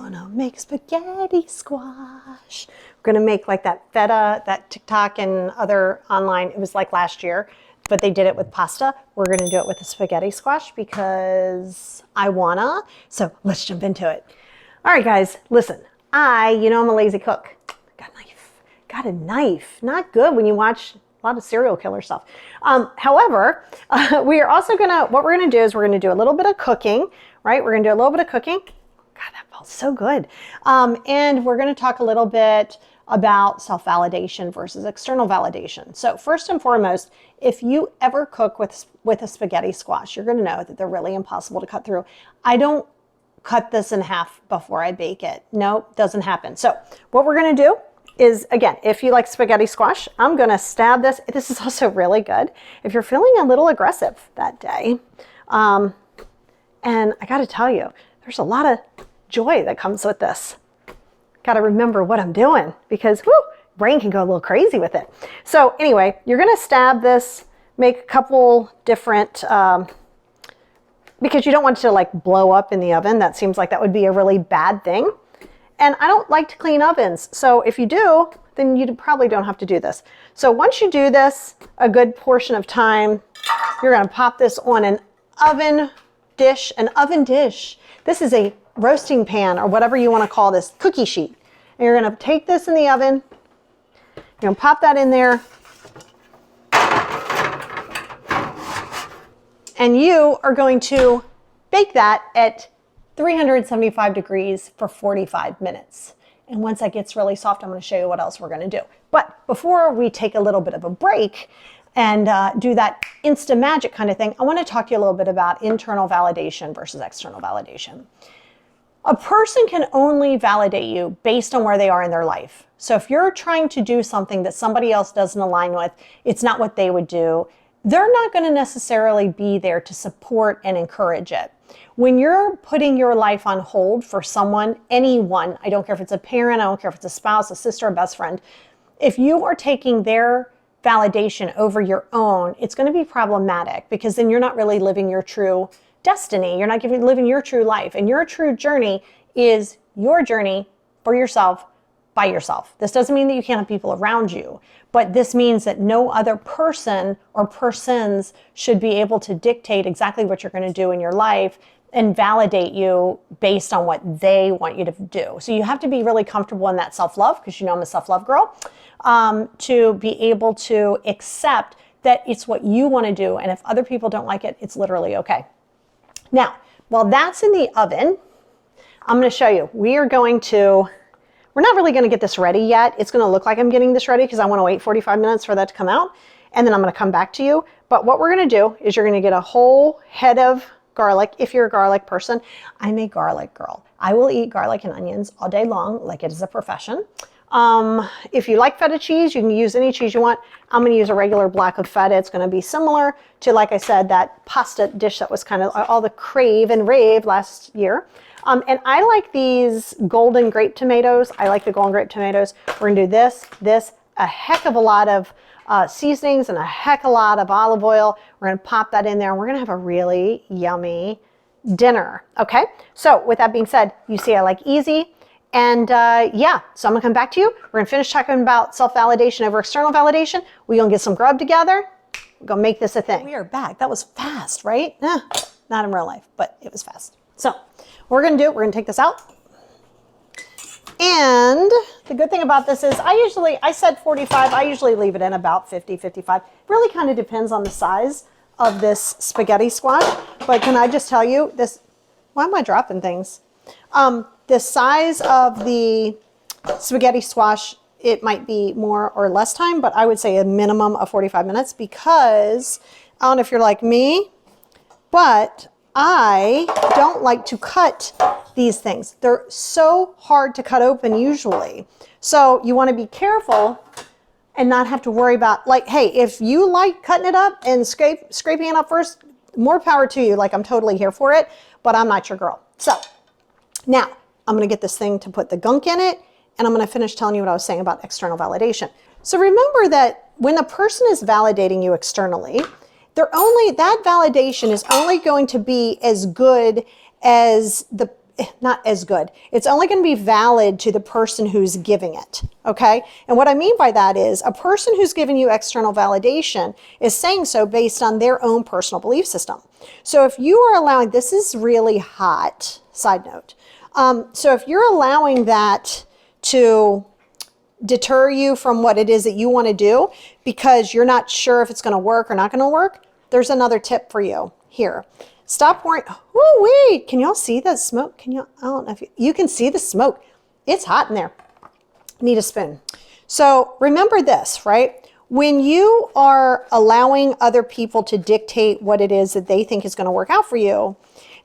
gonna make spaghetti squash. We're gonna make like that feta, that TikTok and other online, it was like last year, but they did it with pasta. We're gonna do it with a spaghetti squash because I wanna. So let's jump into it. All right, guys, listen, you know I'm a lazy cook. Got a knife. Not good when you watch a lot of serial killer stuff. However, we are also what we're gonna do is we're gonna do a little bit of cooking, right? We're gonna do a little bit of cooking. God, that felt so good. And we're gonna talk a little bit about self-validation versus external validation. So first and foremost, if you ever cook with a spaghetti squash, you're gonna know that they're really impossible to cut through. I don't cut this in half before I bake it. No, doesn't happen. So what we're gonna do is, again, if you like spaghetti squash, I'm gonna stab this. This is also really good if you're feeling a little aggressive that day. And I gotta tell you, there's a lot of joy that comes with this. Gotta remember what I'm doing because brain can go a little crazy with it. So anyway, you're gonna stab this, make a couple different, because you don't want it to like blow up in the oven. That seems like that would be a really bad thing. And I don't like to clean ovens. So if you do, then you probably don't have to do this. So once you do this a good portion of time, you're gonna pop this on an oven dish. This is a roasting pan or whatever you wanna call this, cookie sheet. And you're gonna take this in the oven, you're gonna pop that in there, and you are going to bake that at 375 degrees for 45 minutes. And once that gets really soft, I'm gonna show you what else we're gonna do. But before we take a little bit of a break and do that Insta magic kind of thing, I wanna talk to you a little bit about internal validation versus external validation. A person can only validate you based on where they are in their life. So if you're trying to do something that somebody else doesn't align with, it's not what they would do, they're not gonna necessarily be there to support and encourage it. When you're putting your life on hold for someone, anyone, I don't care if it's a parent, I don't care if it's a spouse, a sister, a best friend, if you are taking their validation over your own, it's going to be problematic because then you're not really living your true destiny. You're not living your true life. And your true journey is your journey for yourself, by yourself. This doesn't mean that you can't have people around you, but this means that no other person or persons should be able to dictate exactly what you're going to do in your life and validate you based on what they want you to do. So you have to be really comfortable in that self-love, because you know I'm a self-love girl, to be able to accept that it's what you want to do. And if other people don't like it, it's literally okay. Now, while that's in the oven, I'm going to show you. We're not really going to get this ready yet. It's going to look like I'm getting this ready because I want to wait 45 minutes for that to come out. And then I'm going to come back to you. But what we're going to do is you're going to get a whole head of garlic. If you're a garlic person, I'm a garlic girl. I will eat garlic and onions all day long, like it is a profession. If you like feta cheese, you can use any cheese you want. I'm going to use a regular block of feta. It's going to be similar to, like I said, that pasta dish that was kind of all the crave and rave last year. And I like these golden grape tomatoes. I like the golden grape tomatoes. We're going to do this, a heck of a lot of seasonings and a heck of a lot of olive oil. We're going to pop that in there and we're going to have a really yummy dinner. Okay. So with that being said, you see I like easy. And yeah, so I'm gonna come back to you. We're gonna finish talking about self-validation over external validation. We're gonna get some grub together. We're gonna make this a thing. We are back. That was fast, right? Not in real life, but it was fast. So what we're gonna do, we're gonna take this out. And the good thing about this is I said 45, I usually leave it in about 50, 55. Really kind of depends on the size of this spaghetti squash. But can I just tell you this, why am I dropping things? The size of the spaghetti squash, it might be more or less time, but I would say a minimum of 45 minutes because I don't know if you're like me, but I don't like to cut these things. They're so hard to cut open usually. So you want to be careful and not have to worry about, like, hey, if you like cutting it up and scraping it up first, more power to you. Like, I'm totally here for it, but I'm not your girl. So now I'm going to get this thing to put the gunk in it, and I'm going to finish telling you what I was saying about external validation. So remember that when a person is validating you externally, that validation is only going to be as good as not as good. It's only going to be valid to the person who's giving it, okay? And what I mean by that is a person who's giving you external validation is saying so based on their own personal belief system. So if you are allowing, this is really hot, side note. So if you're allowing that to deter you from what it is that you want to do because you're not sure if it's going to work or not going to work, there's another tip for you here. Stop worrying. Oh, wait, can y'all see that smoke? Can you, I don't know if you can see the smoke. It's hot in there. Need a spoon. So remember this, right? When you are allowing other people to dictate what it is that they think is going to work out for you,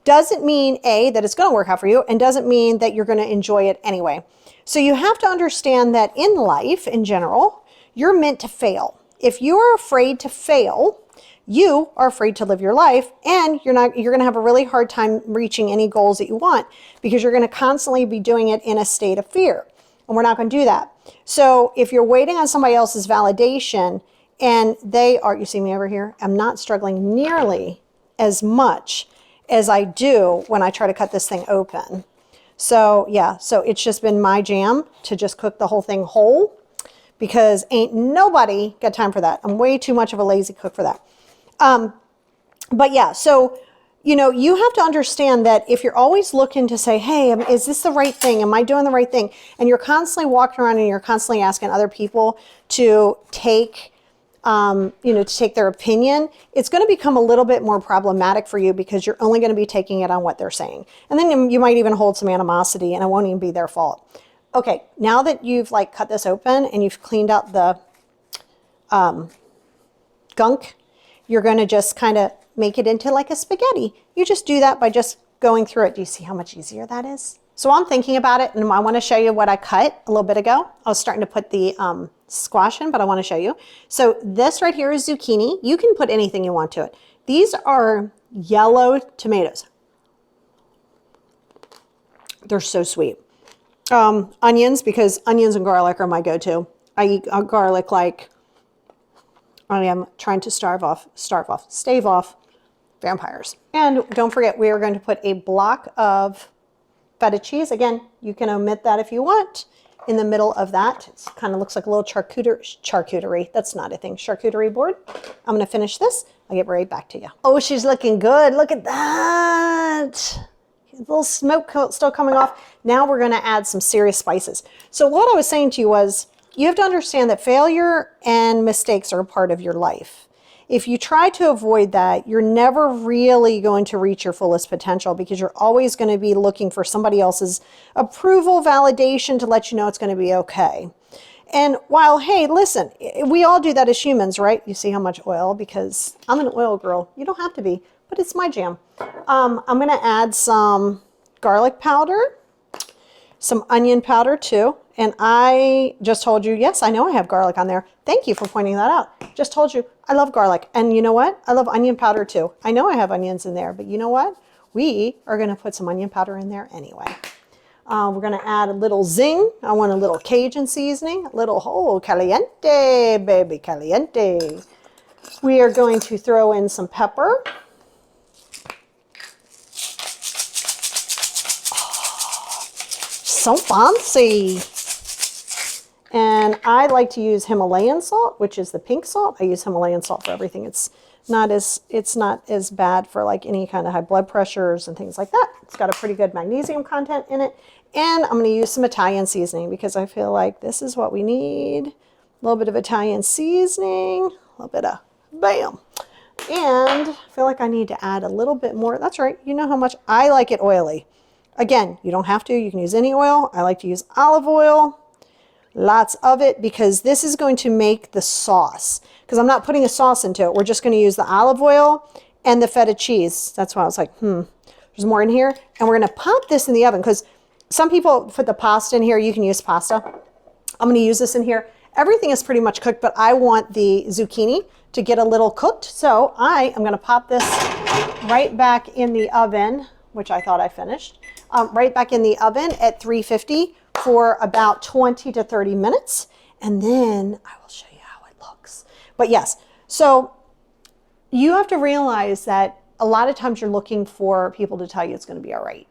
doesn't mean A, that it's going to work out for you, and doesn't mean that you're going to enjoy it anyway. So you have to understand that in life, in general, you're meant to fail. If you are afraid to fail, you are afraid to live your life, and you're going to have a really hard time reaching any goals that you want because you're going to constantly be doing it in a state of fear. And we're not going to do that. So if you're waiting on somebody else's validation and they are, you see me over here, I'm not struggling nearly as much as I do when I try to cut this thing open. So yeah, so it's just been my jam to just cook the whole thing whole because ain't nobody got time for that. I'm way too much of a lazy cook for that. But yeah, so, you know, you have to understand that if you're always looking to say, hey, is this the right thing? Am I doing the right thing? And you're constantly walking around and you're constantly asking other people to take, to take their opinion, it's going to become a little bit more problematic for you because you're only going to be taking it on what they're saying. And then you might even hold some animosity and it won't even be their fault. Okay, now that you've like cut this open and you've cleaned out the gunk, you're going to just kind of make it into like a spaghetti. You just do that by just going through it. Do you see how much easier that is? So I'm thinking about it, and I want to show you what I cut a little bit ago. I was starting to put the squash in, but I want to show you. So this right here is zucchini. You can put anything you want to it. These are yellow tomatoes. They're so sweet. Onions, because onions and garlic are my go-to. I eat garlic like I am trying to stave off vampires. And don't forget, we are going to put a block of feta cheese. Again, you can omit that if you want. In the middle of that, it kind of looks like a little charcuterie. That's not a thing. Charcuterie board. I'm going to finish this. I'll get right back to you. Oh, she's looking good. Look at that. A little smoke still coming off. Now we're going to add some serious spices. So what I was saying to you was, you have to understand that failure and mistakes are a part of your life. If you try to avoid that, you're never really going to reach your fullest potential because you're always going to be looking for somebody else's approval, validation to let you know it's going to be okay. And while, hey, listen, we all do that as humans, right? You see how much oil, because I'm an oil girl. You don't have to be, but it's my jam. I'm going to add some garlic powder, some onion powder too. And I just told you, yes, I know I have garlic on there. Thank you for pointing that out. Just told you, I love garlic. And you know what? I love onion powder too. I know I have onions in there, but you know what? We are going to put some onion powder in there anyway. We're going to add a little zing. I want a little Cajun seasoning, a little, oh, caliente, baby, caliente. We are going to throw in some pepper. So fancy. And I like to use Himalayan salt, which is the pink salt. I use Himalayan salt for everything. It's not as bad for like any kind of high blood pressures and things like that. It's got a pretty good magnesium content in it. And I'm going to use some Italian seasoning because I feel like this is what we need. A little bit of Italian seasoning, a little bit of bam. And I feel like I need to add a little bit more. That's right. You know how much I like it oily. Again, you don't have to. You can use any oil. I like to use olive oil. Lots of it, because this is going to make the sauce. Because I'm not putting a sauce into it. We're just going to use the olive oil and the feta cheese. That's why I was like, there's more in here. And we're going to pop this in the oven, because some people put the pasta in here. You can use pasta. I'm going to use this in here. Everything is pretty much cooked, but I want the zucchini to get a little cooked. So I am going to pop this right back in the oven, which I thought I finished, right back in the oven at 350 for about 20 to 30 minutes. And then I will show you how it looks. But yes, so you have to realize that a lot of times you're looking for people to tell you it's going to be all right.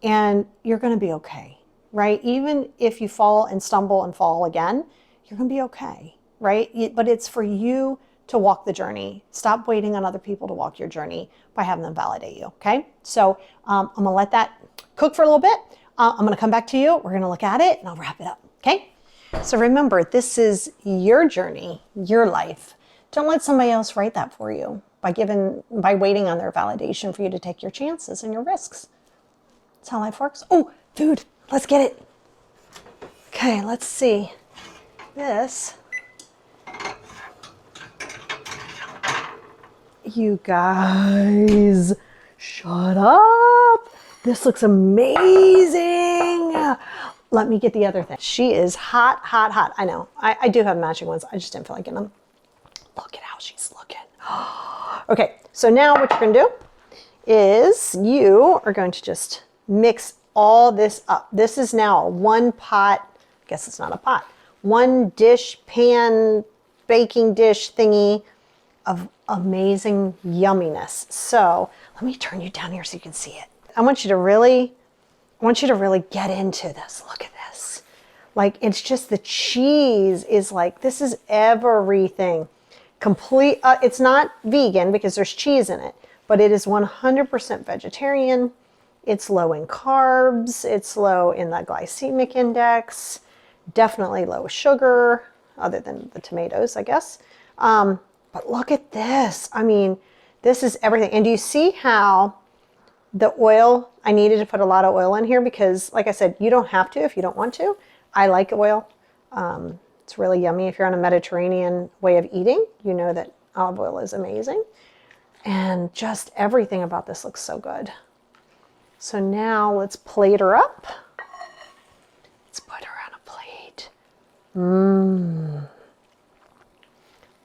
and you're going to be okay, right? Even if you fall and stumble and fall again, you're going to be okay, right? But it's for you to walk the journey. Stop waiting on other people to walk your journey by having them validate you, okay? So I'm going to let that cook for a little bit. I'm going to come back to you. We're going to look at it and I'll wrap it up, okay? So remember, this is your journey, your life. Don't let somebody else write that for you by waiting on their validation for you to take your chances and your risks. That's how life works. Oh, food. Let's get it. Okay, let's see. This. You guys, shut up. This looks amazing. Let me get the other thing. She is hot, hot, hot. I know. I do have matching ones. I just didn't feel like getting them. Look at how she's looking. Okay, so now what you're going to do is you are going to just mix all this up. This is now a one pot, I guess it's not a pot, one dish, pan, baking dish thingy of amazing yumminess. So let me turn you down here so you can see it. I want you to really get into this. Look at this. Like, it's just the cheese is like, this is everything. Complete, it's not vegan because there's cheese in it, but it is 100% vegetarian. It's low in carbs. It's low in the glycemic index. Definitely low sugar, other than the tomatoes, I guess. But look at this. I mean, this is everything. And do you see how the oil, I needed to put a lot of oil in here because, like I said, you don't have to if you don't want to. I like oil. It's really yummy. If you're on a Mediterranean way of eating, you know that olive oil is amazing. And just everything about this looks so good. So now let's plate her up. Let's put her on a plate.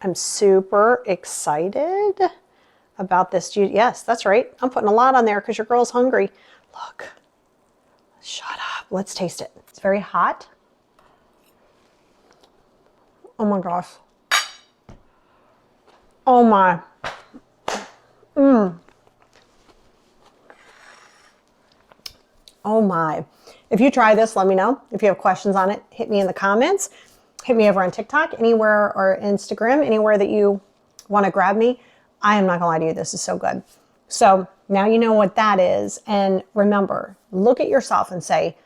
I'm super excited about this. Yes, that's right. I'm putting a lot on there because your girl's hungry. Look, shut up. Let's taste it. It's very hot. Oh my gosh. Oh my. Oh my. If you try this, let me know. If you have questions on it, hit me in the comments. Hit me over on TikTok, anywhere, or Instagram, anywhere that you want to grab me. I am not gonna lie to you, this is so good. So now you know what that is. And remember, look at yourself and say,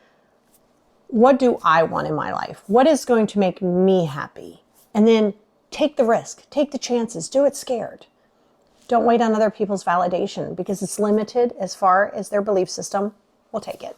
what do I want in my life? What is going to make me happy? And then take the risk, take the chances, do it scared. Don't wait on other people's validation because it's limited as far as their belief system will take it.